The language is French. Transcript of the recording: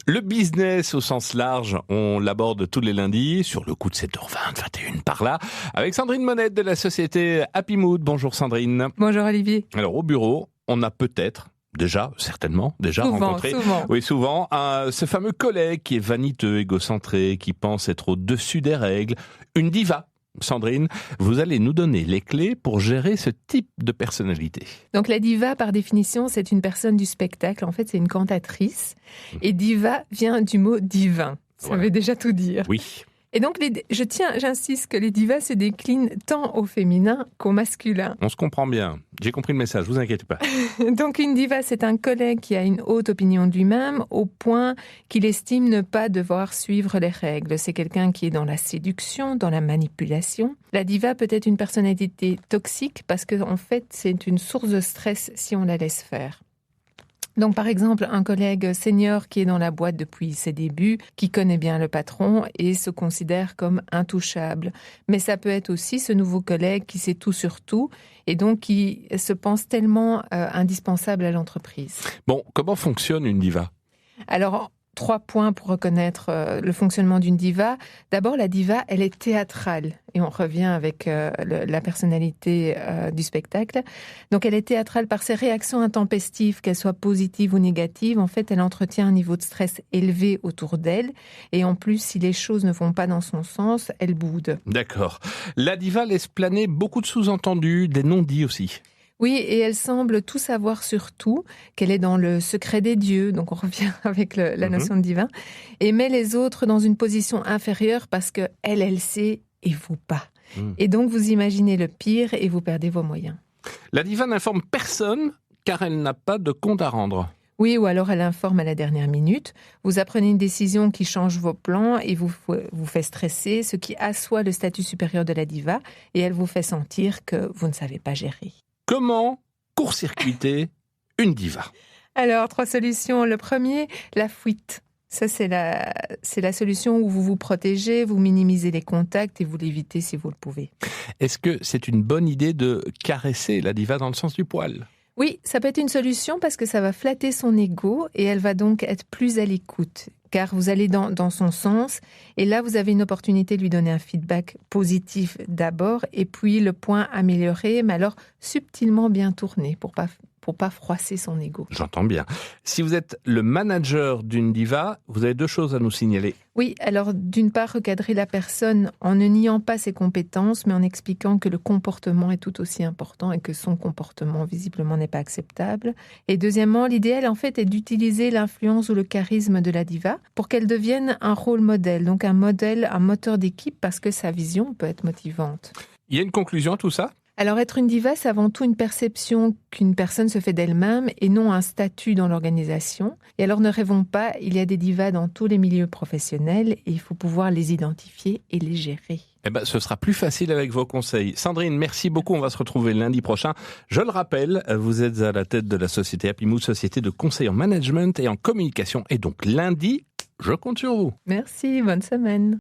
Le business au sens large, on l'aborde tous les lundis sur le coup de 7h20, 21 par là, avec Sandrine Monette de la société Happy Mood. Bonjour Sandrine. Bonjour Olivier. Alors au bureau, on a certainement déjà rencontré, souvent, ce fameux collègue qui est vaniteux, égocentré, qui pense être au-dessus des règles, une diva. Sandrine, vous allez nous donner les clés pour gérer ce type de personnalité. Donc la diva, par définition, c'est une personne du spectacle. En fait, c'est une cantatrice. Et diva vient du mot divin. Ça veut déjà tout dire. Oui. Et donc, j'insiste que les divas se déclinent tant au féminin qu'au masculin. On se comprend bien. J'ai compris le message, vous inquiétez pas. Donc, une diva, c'est un collègue qui a une haute opinion de lui-même au point qu'il estime ne pas devoir suivre les règles. C'est quelqu'un qui est dans la séduction, dans la manipulation. La diva peut être une personnalité toxique parce que, en fait, c'est une source de stress si on la laisse faire. Donc, par exemple, un collègue senior qui est dans la boîte depuis ses débuts, qui connaît bien le patron et se considère comme intouchable. Mais ça peut être aussi ce nouveau collègue qui sait tout sur tout et donc qui se pense tellement indispensable à l'entreprise. Bon, comment fonctionne une diva ? Alors, 3 points pour reconnaître le fonctionnement d'une diva. D'abord, la diva, elle est théâtrale. Et on revient avec la personnalité du spectacle. Donc, elle est théâtrale par ses réactions intempestives, qu'elles soient positives ou négatives. En fait, elle entretient un niveau de stress élevé autour d'elle. Et en plus, si les choses ne vont pas dans son sens, elle boude. D'accord. La diva laisse planer beaucoup de sous-entendus, des non-dits aussi. Oui, et elle semble tout savoir sur tout, qu'elle est dans le secret des dieux, donc on revient avec la notion de divin, et met les autres dans une position inférieure parce que elle sait et vous pas. Et donc vous imaginez le pire et vous perdez vos moyens. La diva n'informe personne car elle n'a pas de compte à rendre. Oui, ou alors elle informe à la dernière minute. Vous apprenez une décision qui change vos plans et vous fait stresser, ce qui assoit le statut supérieur de la diva, et elle vous fait sentir que vous ne savez pas gérer. Comment court-circuiter une diva ? Alors, 3 solutions. Le premier, la fuite. Ça, c'est la solution où vous vous protégez, vous minimisez les contacts et vous l'évitez si vous le pouvez. Est-ce que c'est une bonne idée de caresser la diva dans le sens du poil ? Oui, ça peut être une solution parce que ça va flatter son ego et elle va donc être plus à l'écoute. Car vous allez dans son sens et là, vous avez une opportunité de lui donner un feedback positif d'abord et puis le point amélioré, mais alors subtilement bien tourné pour pas froisser son ego. J'entends bien. Si vous êtes le manager d'une diva, vous avez 2 choses à nous signaler. Oui, alors d'une part, recadrer la personne en ne niant pas ses compétences, mais en expliquant que le comportement est tout aussi important et que son comportement visiblement n'est pas acceptable. Et deuxièmement, l'idéal en fait est d'utiliser l'influence ou le charisme de la diva pour qu'elle devienne un rôle modèle, donc un modèle, un moteur d'équipe parce que sa vision peut être motivante. Il y a une conclusion à tout ça ? Alors être une diva, c'est avant tout une perception qu'une personne se fait d'elle-même et non un statut dans l'organisation. Et alors ne rêvons pas, il y a des divas dans tous les milieux professionnels et il faut pouvoir les identifier et les gérer. Ce sera plus facile avec vos conseils. Sandrine, merci beaucoup. On va se retrouver lundi prochain. Je le rappelle, vous êtes à la tête de la société Happy Mood, société de conseil en management et en communication. Et donc lundi, je compte sur vous. Merci, bonne semaine.